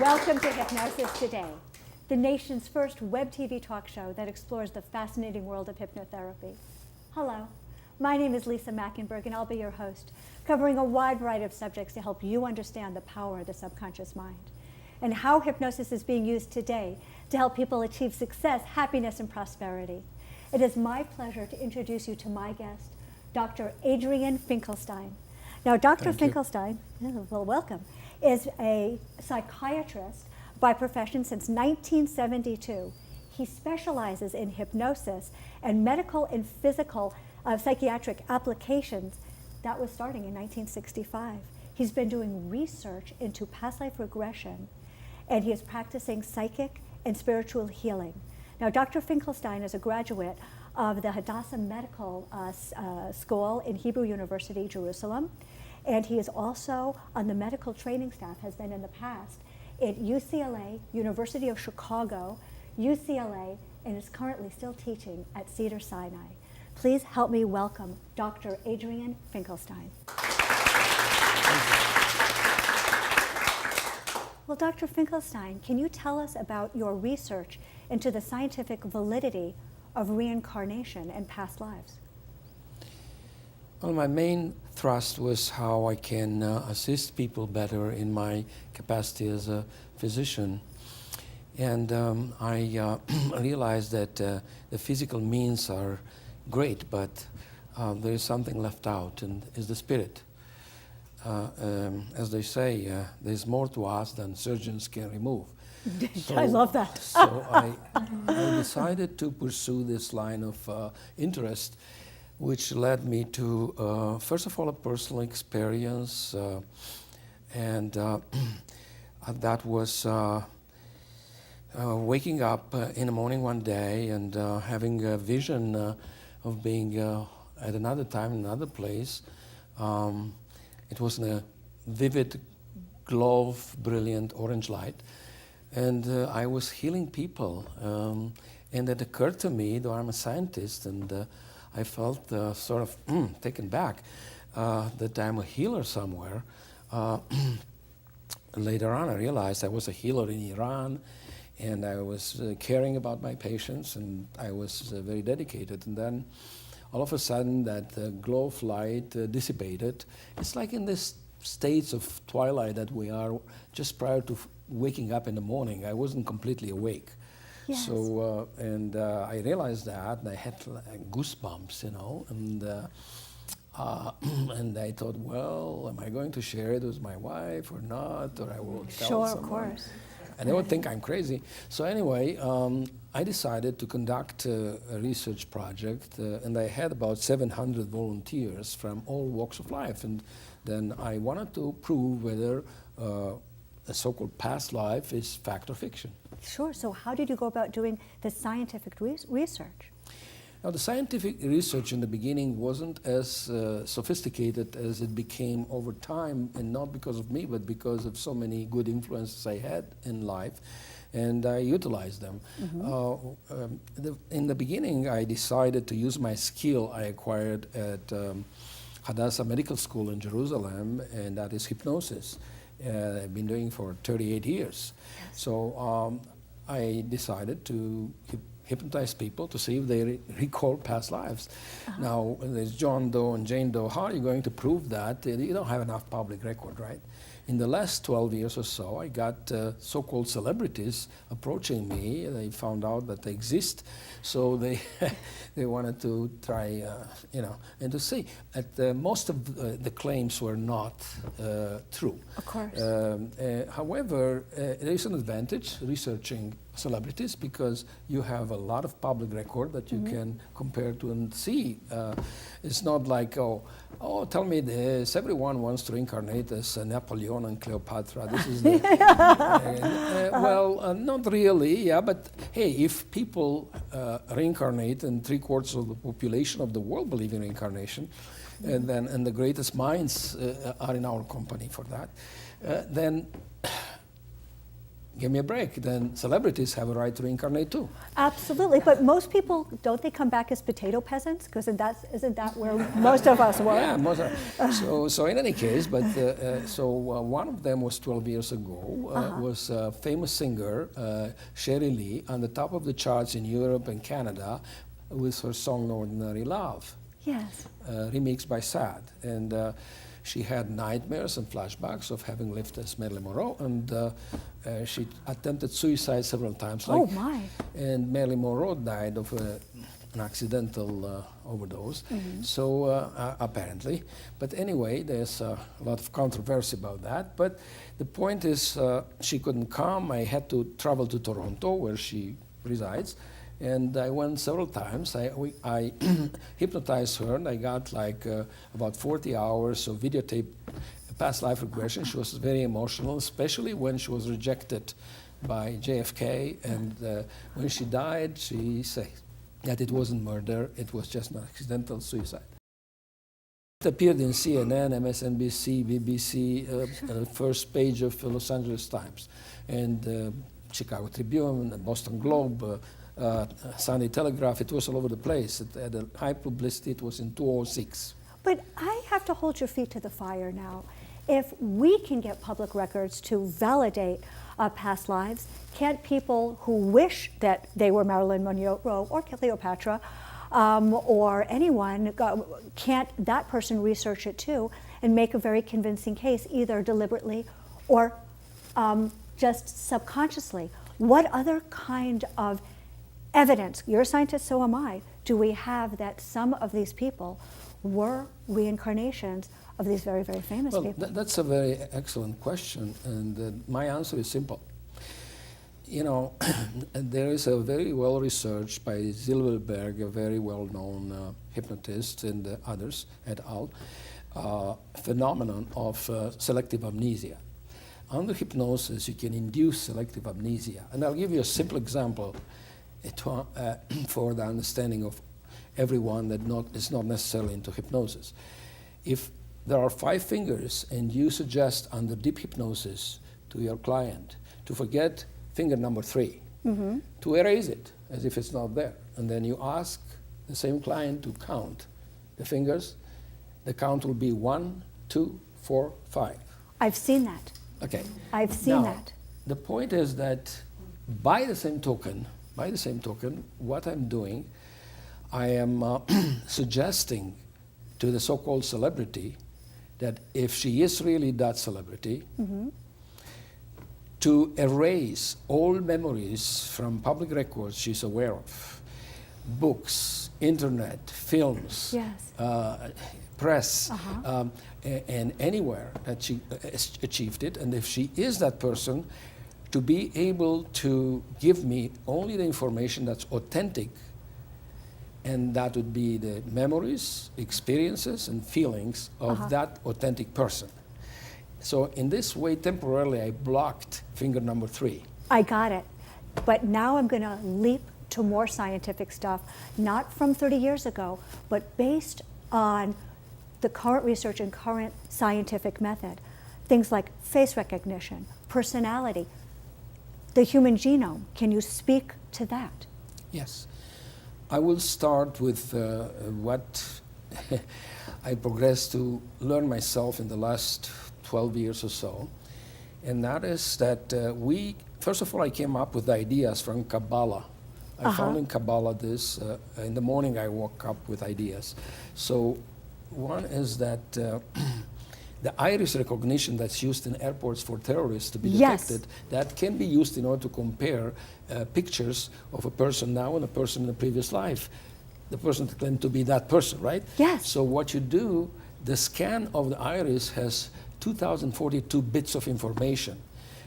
Welcome to Hypnosis Today, the nation's first web TV talk show that explores the fascinating world of hypnotherapy. Hello, my name is Lisa Mackenberg, and I'll be your host, covering a wide variety of subjects to help you understand the power of the subconscious mind and how hypnosis is being used today to help people achieve success, happiness, and prosperity. It is my pleasure to introduce you to my guest, Dr. Adrian Finkelstein. Now, Dr. Finkelstein, well, welcome, is a psychiatrist by profession since 1972. He specializes in hypnosis and medical and physical psychiatric applications. That was starting in 1965. He's been doing research into past life regression, and he is practicing psychic and spiritual healing. Now, Dr. Finkelstein is a graduate of the Hadassah Medical School in Hebrew University, Jerusalem, and he is also on the medical training staff, has been in the past at UCLA, University of Chicago, UCLA, and is currently still teaching at Cedars-Sinai. Please help me welcome Dr. Adrian Finkelstein. Well, Dr. Finkelstein, can you tell us about your research into the scientific validity of reincarnation and past lives? Well, my main thrust was how I can assist people better in my capacity as a physician. And I realized that the physical means are great, but there is something left out, and is the spirit. As they say, there's more to us than surgeons can remove. I love that. So I decided to pursue this line of interest, which led me to, first of all, a personal experience, and that was waking up in the morning one day and having a vision of being at another time, another place. It was in a vivid glow of brilliant orange light, and I was healing people. And it occurred to me, though I'm a scientist, and I felt sort of taken back that I'm a healer somewhere. Later on, I realized I was a healer in Iran, and I was caring about my patients, and I was very dedicated. And then all of a sudden, that glow of light dissipated. It's like in this states of twilight that we are just prior to waking up in the morning. I wasn't completely awake. Yes. So, I realized that, and I had goosebumps, you know, and I thought, well, am I going to share it with my wife or not, or I will tell someone? Sure, of course. And they would think I'm crazy. So anyway, I decided to conduct a research project, and I had about 700 volunteers from all walks of life. And then I wanted to prove whether a so-called past life is fact or fiction. Sure. So how did you go about doing the scientific research? Now, the scientific research in the beginning wasn't as sophisticated as it became over time, and not because of me, but because of so many good influences I had in life, and I utilized them. Mm-hmm. In the beginning, I decided to use my skill I acquired at Hadassah Medical School in Jerusalem, and that is hypnosis. I've been doing for 38 years. Yes. So I decided to hypnotize people to see if they recall past lives. Now, there's John Doe and Jane Doe. How are you going to prove that? You don't have enough public record, right? In the last 12 years or so, I got so-called celebrities approaching me. They found out that they exist, so they they wanted to try, and to see. Most of the claims were not true. Of course. However, there is an advantage researching celebrities because you have a lot of public record that you can compare to and see. It's not like, oh, tell me this. Everyone wants to reincarnate as Napoleon and Cleopatra. This is the, well, not really, yeah. But hey, if people reincarnate, and 3/4 of the population of the world believe in reincarnation, and the greatest minds are in our company for that, then give me a break. Then celebrities have a right to reincarnate too. Absolutely, but most people, don't they come back as potato peasants? Because isn't that where most of us were? Yeah, so in any case, but one of them was 12 years ago, was a famous singer, Sherry Lee, on the top of the charts in Europe and Canada with her song Ordinary Love. Yes. Remixed by Sad. And she had nightmares and flashbacks of having lived as Marilyn Monroe, and she attempted suicide several times. Oh my! And Marilyn Monroe died of an accidental overdose. So apparently, but anyway, there's a lot of controversy about that. But the point is, she couldn't come. I had to travel to Toronto, where she resides. And I went several times. I hypnotized her, and I got like about 40 hours of videotape Past Life Regression. She was very emotional, especially when she was rejected by JFK. And when she died, she said that it wasn't murder, it was just an accidental suicide. It appeared in CNN, MSNBC, BBC, first page of Los Angeles Times, and Chicago Tribune, and Boston Globe, Sunday Telegraph. It was all over the place. It had a high publicity. It was in 2006. But I have to hold your feet to the fire now. If we can get public records to validate past lives, can't people who wish that they were Marilyn Monroe or Cleopatra or anyone, can't that person research it too and make a very convincing case, either deliberately or just subconsciously? What other kind of evidence, you're a scientist, so am I, do we have that some of these people were reincarnations of these very, very famous people? That's a very excellent question, and my answer is simple. You know, there is a very well researched by Zilberberg, a very well-known hypnotist, and others et al., phenomenon of selective amnesia. Under hypnosis, you can induce selective amnesia. And I'll give you a simple example for the understanding of everyone that is not necessarily into hypnosis. If there are 5 fingers and you suggest under deep hypnosis to your client to forget finger number 3, to erase it as if it's not there, and then you ask the same client to count the fingers, the count will be 1, 2, 4, 5. I've seen that. Okay. I've seen that. The point is that by the same token, what I'm doing, I am suggesting to the so-called celebrity that if she is really that celebrity, to erase all memories from public records she's aware of, books, internet, films, Yes. Press, and anywhere that she achieved it. And if she is that person, to be able to give me only the information that's authentic, and that would be the memories, experiences, and feelings of that authentic person. So in this way, temporarily, I blocked finger number 3. I got it. But now I'm going to leap to more scientific stuff, not from 30 years ago, but based on the current research and current scientific method. Things like face recognition, personality, the human genome. Can you speak to that? Yes. I will start with what I progressed to learn myself in the last 12 years or so. And that is that first of all, I came up with ideas from Kabbalah. I found in Kabbalah this, in the morning I woke up with ideas. So one is that the iris recognition that's used in airports for terrorists to be detected, that can be used in order to compare pictures of a person now and a person in a previous life. The person that claimed to be that person, right? Yes. So what you do, the scan of the iris has 2042 bits of information.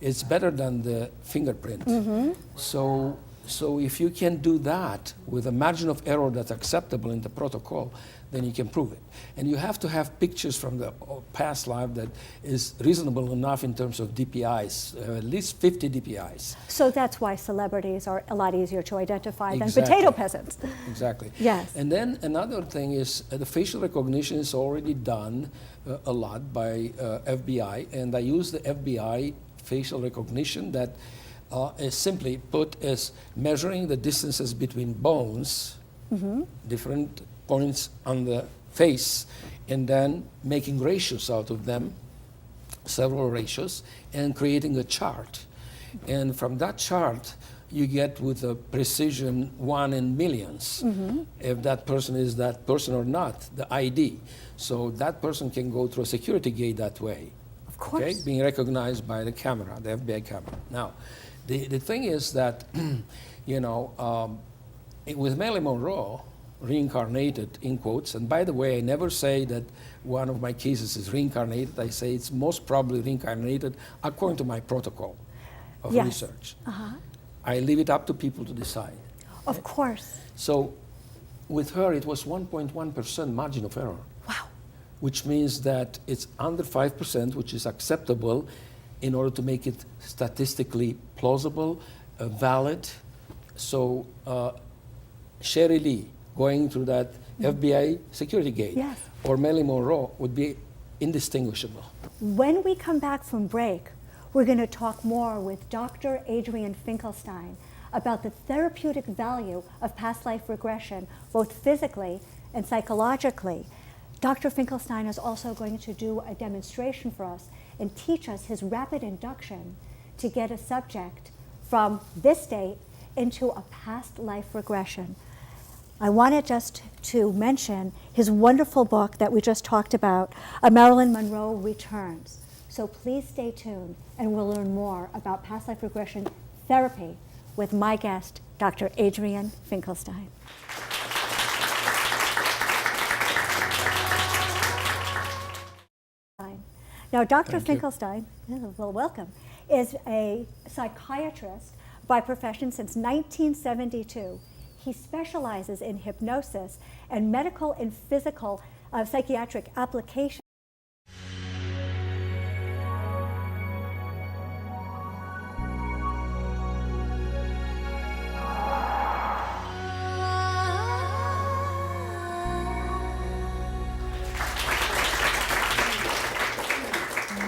It's better than the fingerprint. So if you can do that with a margin of error that's acceptable in the protocol, then you can prove it. And you have to have pictures from the past life that is reasonable enough in terms of DPIs, at least 50 DPIs. So that's why celebrities are a lot easier to identify than potato peasants. Exactly. Yes. And then another thing is the facial recognition is already done a lot by FBI, and I use the FBI facial recognition that is simply put as measuring the distances between bones, different points on the face, and then making ratios out of them, several ratios, and creating a chart. And from that chart, you get with a precision 1 in millions if that person is that person or not, the ID. So that person can go through a security gate that way. Of course. Being recognized by the camera, the FBI camera. Now, the thing is that, with Marilyn Monroe, reincarnated, in quotes, and by the way, I never say that one of my cases is reincarnated. I say it's most probably reincarnated according to my protocol of research. I leave it up to people to decide. Of course. So with her, it was 1.1% margin of error. Wow. Which means that it's under 5%, which is acceptable in order to make it statistically plausible, valid. So Sherry Lee going through that FBI security gate or Marilyn Monroe would be indistinguishable. When we come back from break, we're going to talk more with Dr. Adrian Finkelstein about the therapeutic value of past life regression, both physically and psychologically. Dr. Finkelstein is also going to do a demonstration for us and teach us his rapid induction to get a subject from this state into a past life regression. I wanted just to mention his wonderful book that we just talked about, Marilyn Monroe Returns. So please stay tuned and we'll learn more about past life regression therapy with my guest, Dr. Adrian Finkelstein. Now, Dr. Finkelstein, well, welcome, is a psychiatrist by profession since 1972. He specializes in hypnosis and medical and physical psychiatric applications.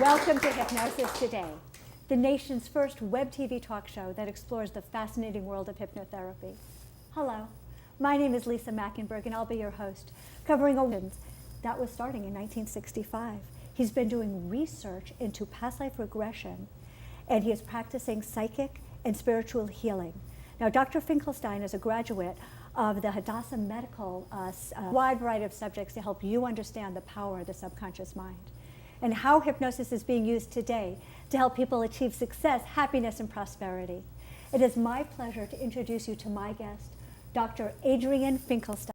Welcome to Hypnosis Today, the nation's first web TV talk show that explores the fascinating world of hypnotherapy. Hello, my name is Lisa Mackenberg, and I'll be your host, covering a that was starting in 1965. He's been doing research into past life regression, and he is practicing psychic and spiritual healing. Now, Dr. Finkelstein is a graduate of the Hadassah Medical, wide variety of subjects to help you understand the power of the subconscious mind and how hypnosis is being used today to help people achieve success, happiness, and prosperity. It is my pleasure to introduce you to my guest, Dr. Adrian Finkelstein.